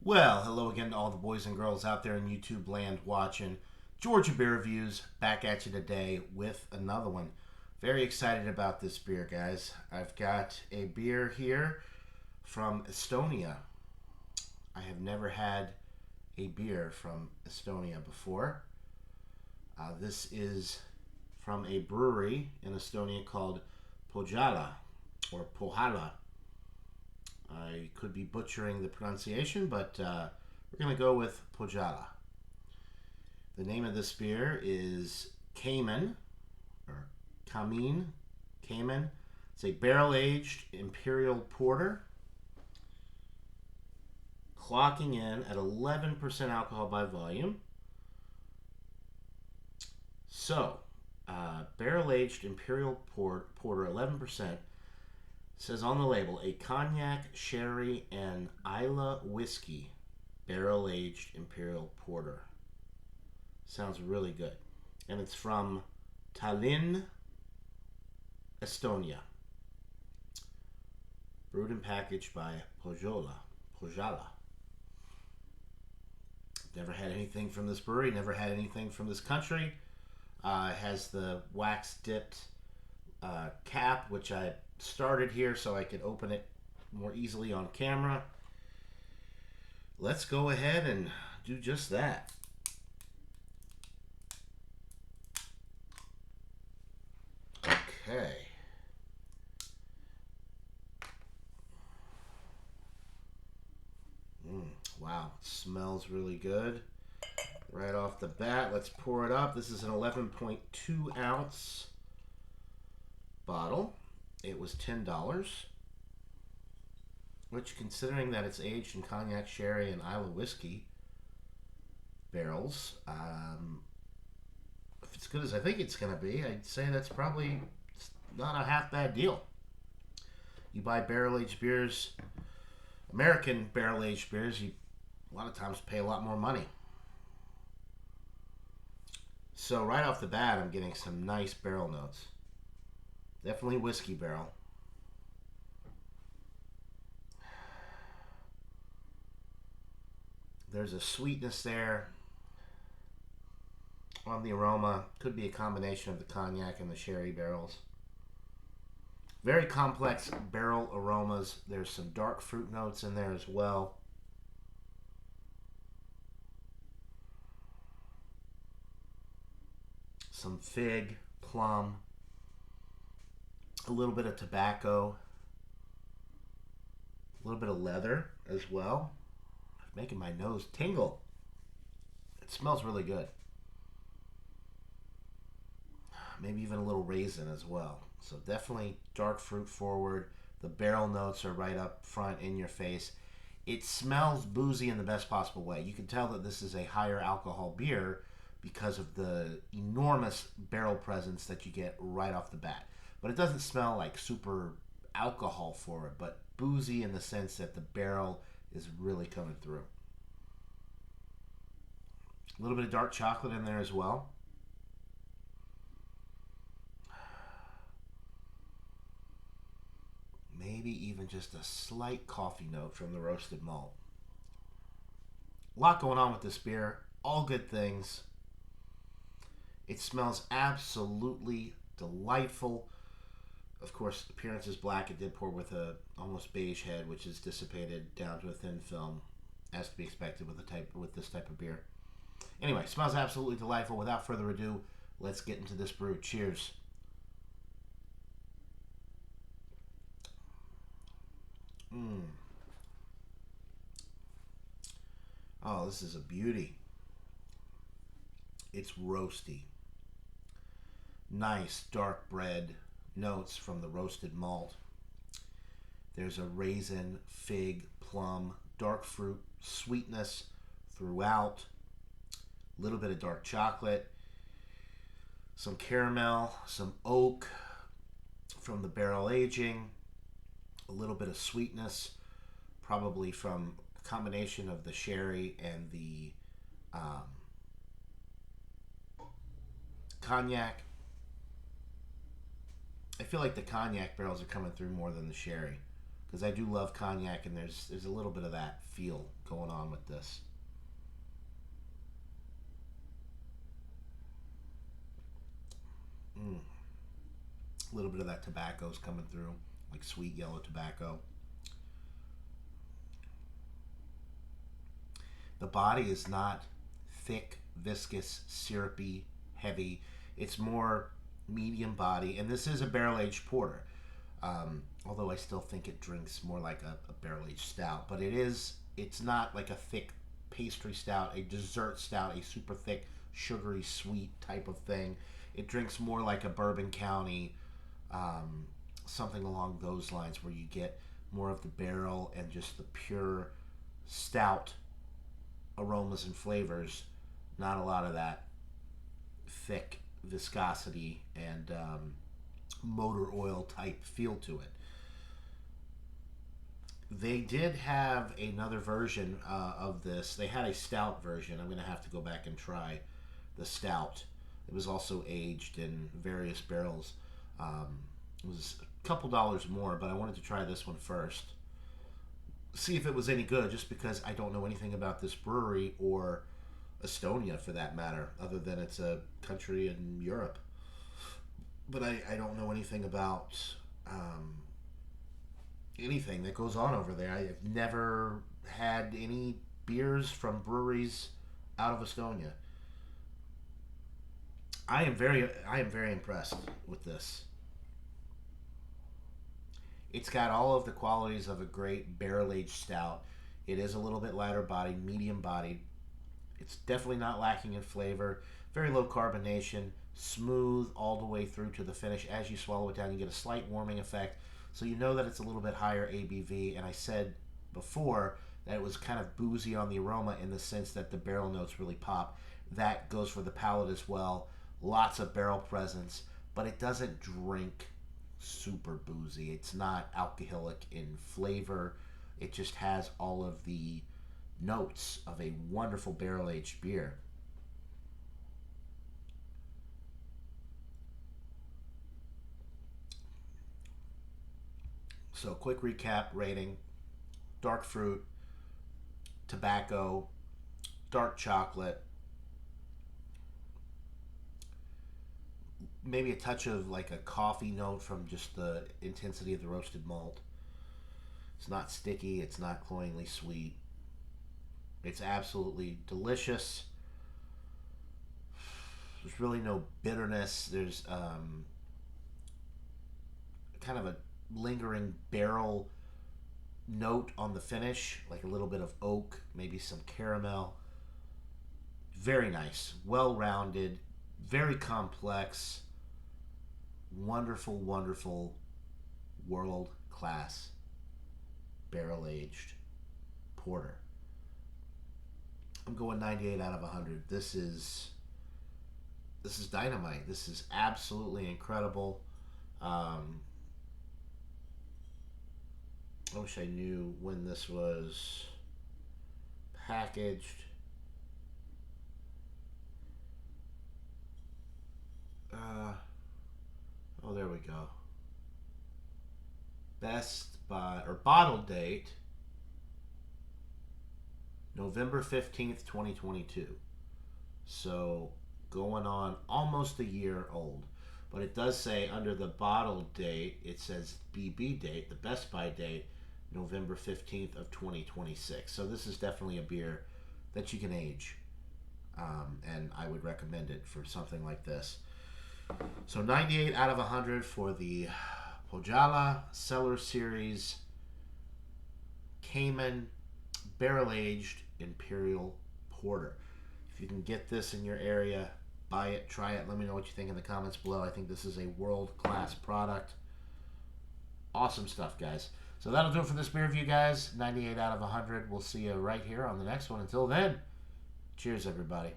Well, hello again to all the boys and girls out there in YouTube land watching Georgia Beer Reviews. Back at you today with another one. Very excited about this beer, guys. I've got a beer here from Estonia. I have never had a beer from Estonia before. This is from a brewery in Estonia called Põhjala or Pohjala. I could be butchering the pronunciation, but we're going to go with Põhjala. The name of this beer is Kamin, or Kamin. Kamin. It's a barrel-aged imperial porter, clocking in at 11% alcohol by volume. So, barrel-aged imperial porter, 11%. Says on the label, a cognac, sherry, and Islay whiskey barrel-aged imperial porter. Sounds really good. And it's from Talinn, Estonia. Brewed and packaged by Põhjala. Never had anything from this brewery, never had anything from this country. It has the wax-dipped cap, which I started here so I could open it more easily on camera. Let's go ahead and do just that. Okay. Wow, smells really good. Right off the bat, let's pour it up. This is an 11.2 ounce bottle. It was $10, which, considering that it's aged in cognac, sherry, and Islay whiskey barrels, if it's good as I think it's going to be, I'd say that's probably not a half bad deal. You buy barrel-aged beers, American barrel-aged beers, you a lot of times pay a lot more money. So right off the bat, I'm getting some nice barrel notes. Definitely whiskey barrel. There's a sweetness there on the aroma. Could be a combination of the cognac and the sherry barrels. Very complex barrel aromas. There's some dark fruit notes in there as well. Some fig, plum, a little bit of tobacco, a little bit of leather as well. Making my nose tingle. It smells really good. Maybe even a little raisin as well. So definitely dark fruit forward. The barrel notes are right up front in your face. It smells boozy in the best possible way. You can tell that this is a higher alcohol beer because of the enormous barrel presence that you get right off the bat. But it doesn't smell like super alcohol forward, but boozy in the sense that the barrel is really coming through. A little bit of dark chocolate in there as well. Maybe even just a slight coffee note from the roasted malt. A lot going on with this beer. All good things. It smells absolutely delightful. Of course, appearance is black. It did pour with a almost beige head, which is dissipated down to a thin film, as to be expected with this type of beer. Anyway, smells absolutely delightful. Without further ado, let's get into this brew. Cheers. Oh, this is a beauty. It's roasty. Nice dark bread notes from the roasted malt. There's a raisin, fig, plum, dark fruit, sweetness throughout. A little bit of dark chocolate. Some caramel, some oak from the barrel aging. A little bit of sweetness, probably from a combination of the sherry and the cognac. I feel like the cognac barrels are coming through more than the sherry because I do love cognac, and there's a little bit of that feel going on with this. Mm. A little bit of that tobacco's coming through, like sweet yellow tobacco. The body is not thick, viscous, syrupy, heavy. It's more medium body, and this is a barrel aged porter. Although I still think it drinks more like a barrel aged stout, but it's not like a thick pastry stout, a dessert stout, a super thick, sugary, sweet type of thing. It drinks more like a Bourbon County, um, something along those lines, where you get more of the barrel and just the pure stout aromas and flavors. Not a lot of that thick viscosity and motor oil type feel to it. They did have another version of this. They had a stout version. I'm going to have to go back and try the stout. It was also aged in various barrels. It was a couple dollars more, but I wanted to try this one first. See if it was any good, just because I don't know anything about this brewery or Estonia for that matter, other than it's a country in Europe. But I don't know anything about anything that goes on over there. I've never had any beers from breweries out of Estonia. I am very impressed with this. It's got all of the qualities of a great barrel aged stout. It is a little bit lighter bodied, medium bodied. It's definitely not lacking in flavor. Very low carbonation, smooth all the way through to the finish. As you swallow it down, you get a slight warming effect. So you know that it's a little bit higher ABV. And I said before that it was kind of boozy on the aroma, in the sense that the barrel notes really pop. That goes for the palate as well. Lots of barrel presence, but it doesn't drink super boozy. It's not alcoholic in flavor. It just has all of the notes of a wonderful barrel aged beer. So, quick recap rating: dark fruit, tobacco, dark chocolate, maybe a touch of like a coffee note from just the intensity of the roasted malt. It's not sticky, it's not cloyingly sweet. It's absolutely delicious. There's really no bitterness. There's kind of a lingering barrel note on the finish, like a little bit of oak, maybe some caramel. Very nice, well rounded, very complex, wonderful, wonderful, world class barrel aged porter. I'm going 98 out of 100. This is dynamite. This is absolutely incredible. I wish I knew when this was packaged. Oh, there we go. Best by or bottle date November 15th, 2022. So going on almost a year old. But it does say under the bottle date, it says BB date, the Best By date, November 15th of 2026. So this is definitely a beer that you can age. And I would recommend it for something like this. So 98 out of 100 for the Põhjala Cellar Series Kamin Barrel Aged Imperial Porter. If you can get this in your area, buy it, try it. Let me know what you think in the comments below. I think this is a world-class product. Awesome stuff, guys. So that'll do it for this beer review, guys. 98 out of 100. We'll see you right here on the next one. Until then, cheers, everybody.